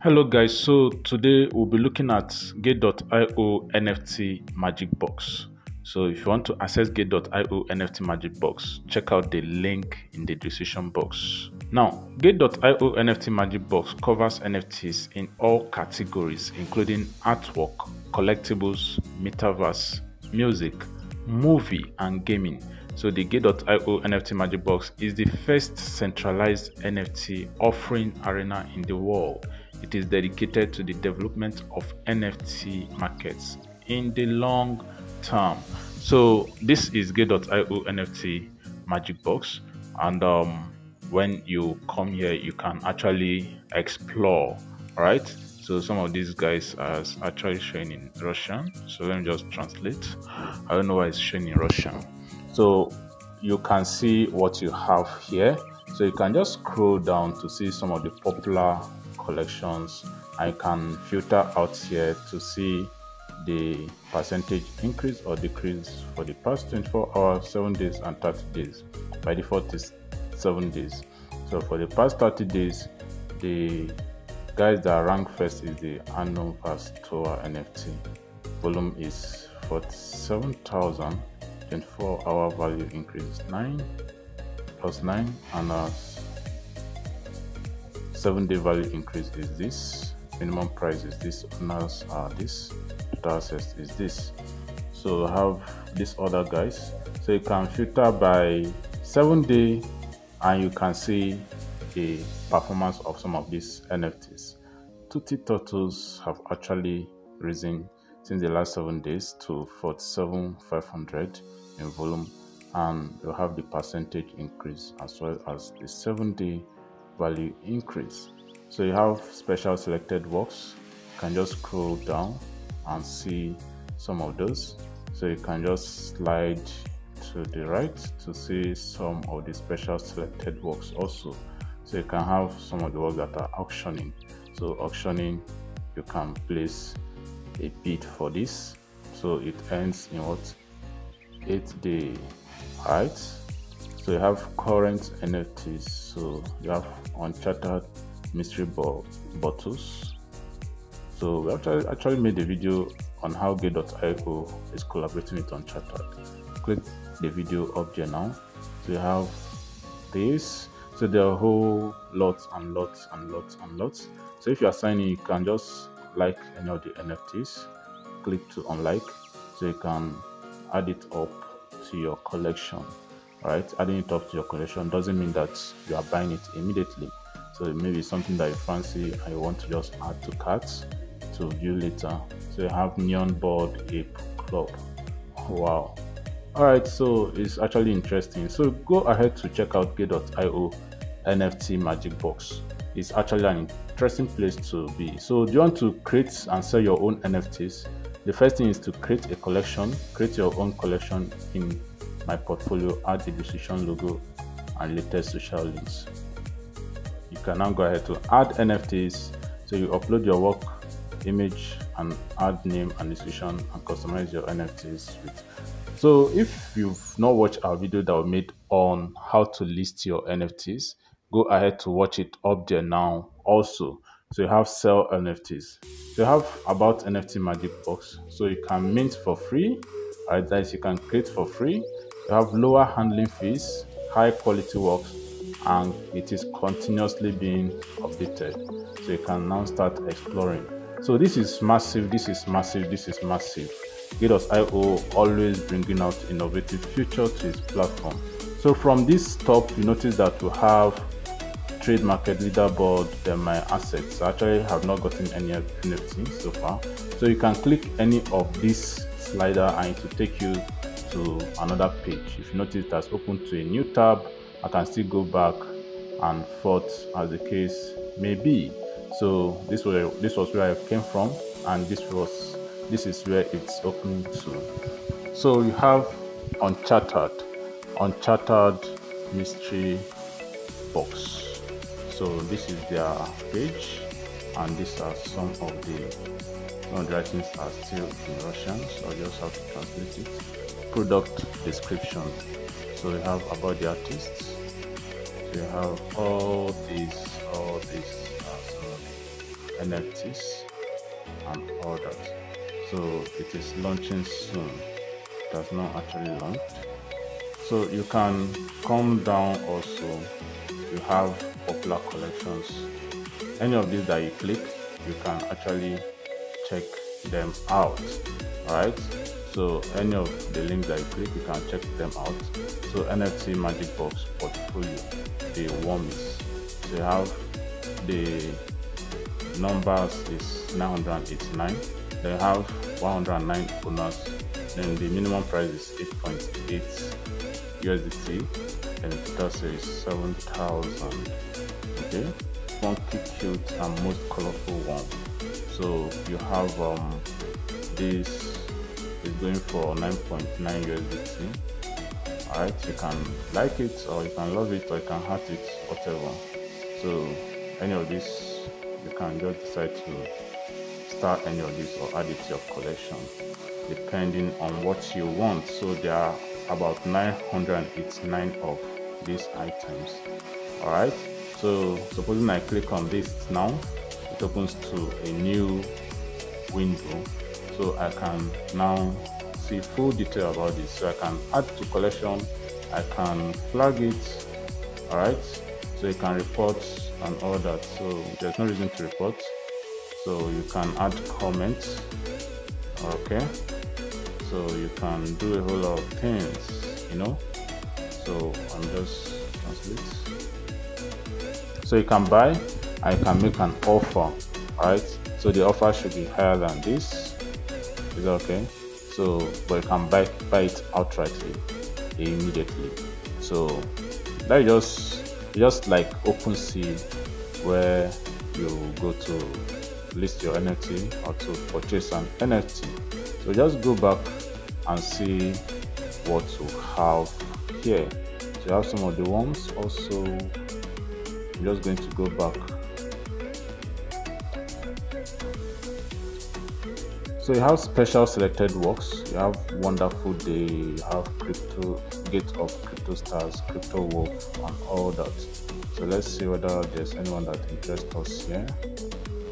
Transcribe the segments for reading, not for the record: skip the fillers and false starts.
Hello guys, so today we'll be looking at Gate.io NFT Magic Box. So if you want to access Gate.io NFT Magic Box, check out the link in the description box. Now, Gate.io NFT Magic Box covers NFTs in all categories including artwork, collectibles, metaverse, music, movie and gaming. So the Gate.io NFT Magic Box is the first centralized NFT offering arena in the world. It is dedicated to the development of NFT markets in the long term. So this is Gate.io NFT Magic Box, and when you come here, you can actually explore. All right. So some of these guys are actually showing in Russian. So let me just translate. I don't know why it's showing in Russian. So you can see what you have here. So you can just scroll down to see some of the popular collections. I can filter out here to see the percentage increase or decrease for the past 24 hours, 7 days and 30 days. By default is 7 days. So for the past 30 days, the guys that rank first is the Anonverse tour NFT. Volume is 47,000. 24-hour value increase 9 plus 9, and 7-day value increase is this. Minimum price is this. Owners are this. Total access is this. So I have these other guys. So you can filter by 7-day, and you can see the performance of some of these NFTs. Tuttiturtles have actually risen since the last 7 days to 47,500 in volume, and you have the percentage increase as well as the 7-day value increase. So you have special selected works. You can just scroll down and see some of those. So you can just slide to the right to see some of the special selected works also. So you can have some of the works that are auctioning. So auctioning, you can place a bid for this. So it ends in what? 8-day, right? So you have current NFTs. So you have uncharted mystery bottles. So we actually made a video on how Gate.io is collaborating with Uncharted. Click the video up there now. So you have this. So there are a whole lots and lots and lots and lots. So if you are signing, you can just like any of the NFTs. Click to unlike, so you can add it up to your collection. Right, adding it up to your collection doesn't mean that you are buying it immediately. So it may be something that you fancy and you want to just add to carts to view later. So you have Neon Board Ape Club. Wow. All right, so it's actually interesting. So go ahead to check out Gate.io NFT Magic Box. It's actually an interesting place to be. So do you want to create and sell your own NFTs? The first thing is to create a collection. Create your own collection in my portfolio, add the decision logo and latest social links. You can now go ahead to add NFTs. So you upload your work, image, and add name and decision and customize your NFTs with. So if you've not watched our video that we made on how to list your NFTs, go ahead to watch it up there now also. So you have sell NFTs. So you have about NFT Magic Box. So you can mint for free. Right, guys, you can create for free. You have lower handling fees, high quality works, and it is continuously being updated. So you can now start exploring. So this is massive, this is massive, this is massive. Gate.io always bringing out innovative features to its platform. So from this top, you notice that we have trade market leaderboard, then my assets. I actually have not gotten any NFT so far. So you can click any of this slider and it will take you to another page. If you notice that's open to a new tab, I can still go back and forth as the case may be. So this was where I came from, and this is where it's open to. So you have Uncharted mystery box. So this is their page, and these are some of the writings are still in Russian, so I just have to translate it. Product description. So we have about the artists. So you have all these NFTs and all that. So it is launching soon. It has not actually launched. So you can come down also. You have popular collections. Any of these that you click, you can actually check them out. Alright, so any of the links that you click, you can check them out. So NFT Magic Box portfolio, the wormies. So you have the numbers is 989. They have 109 owners. Then the minimum price is 8.8 USDT, and the total sale is 7,000. Okay, funky, cute, and most colorful one. So you have this is going for 9.9 USDT. Alright, you can like it, or you can love it, or you can hate it, whatever. So any of this, you can just decide to start any of this or add it to your collection depending on what you want. So there are about 989 of these items. Alright, so supposing I click on this now, it opens to a new window, so I can now see full detail about this. So I can add to collection, I can flag it. Alright, so you can report and all that. So there's no reason to report, so you can add comments. Okay, so you can do a whole lot of things, you know. So I'm just cancel it. So you can buy, I can make an offer. Alright, so the offer should be higher than this. Is that okay? So but you can buy it outrightly immediately. So that is just like OpenSea, where you go to list your NFT or to purchase an NFT. So just go back and see what you have here. So you have some of the ones. Also, I'm just going to go back. So you have special selected works. You have Wonderful Day. You have Gate of Crypto Stars, Crypto Wolf, and all that. So let's see whether there's anyone that interests us here.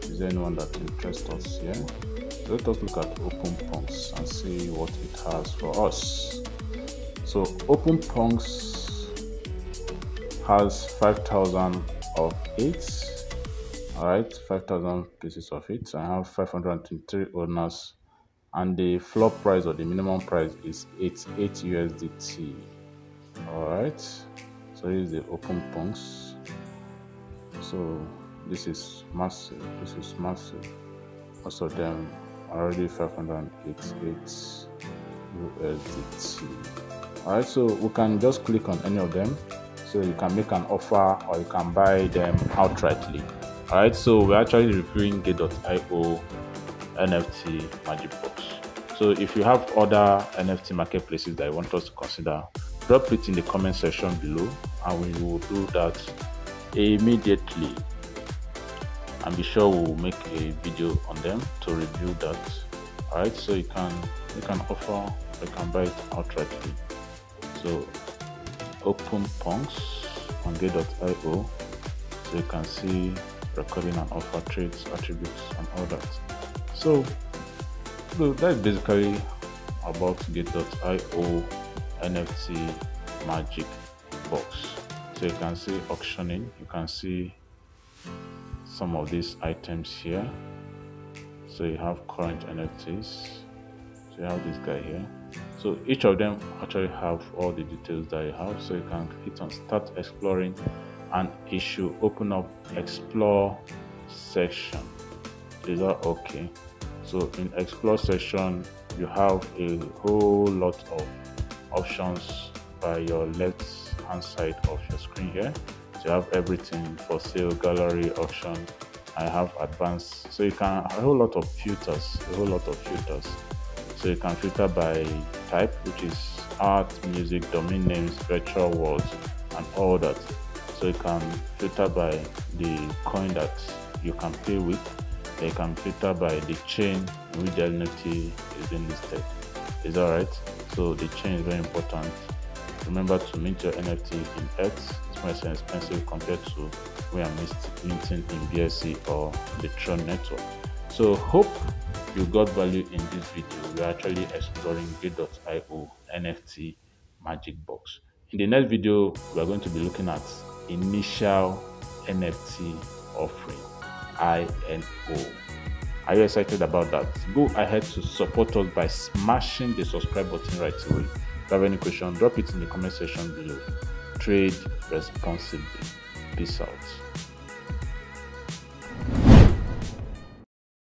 Is there anyone that interests us here? So let us look at Open Punks and see what it has for us. So Open Punks has 5,000 of it. Alright, 5,000 pieces of it. I have 523 owners, and the floor price or the minimum price is 88 USDT. Alright, so this is the Open Punks. So this is massive. This is massive. Most of them are already 588 USDT. Alright, so we can just click on any of them. So you can make an offer, or you can buy them outrightly. Alright, so we're actually reviewing Gateio NFT Magic Box. So if you have other NFT marketplaces that you want us to consider, drop it in the comment section below, and we will do that immediately. And be sure we'll make a video on them to review that. Alright, so you can offer, you can buy it outrightly. So Open Punks on Gateio, so you can see recording and offer, traits, attributes, and all that. So that's basically about Gateio NFT Magic Box. So you can see auctioning, you can see some of these items here. So you have current NFTs, so you have this guy here. So each of them actually have all the details that you have. So you can hit on start exploring, and it should open up explore section. Is that okay? So in explore section, you have a whole lot of options by your left hand side of your screen here. So you have everything for sale, gallery, auction. I have advanced, so you can a whole lot of filters, So you can filter by type, which is art, music, domain names, virtual worlds, and all that. So you can filter by the coin that you can pay with. You can filter by the chain in which the NFT is being listed. Is that right? So the chain is very important. Remember to mint your NFT in X. It's more expensive compared to we are minting in BSC or the Tron network. So hope you got value in this video. We are actually exploring Gateio NFT Magic Box. In the next video, we are going to be looking at initial NFT offering, INO. Are you excited about that? Go ahead to support us by smashing the subscribe button right away. If you have any question, drop it in the comment section below. Trade responsibly. Peace out.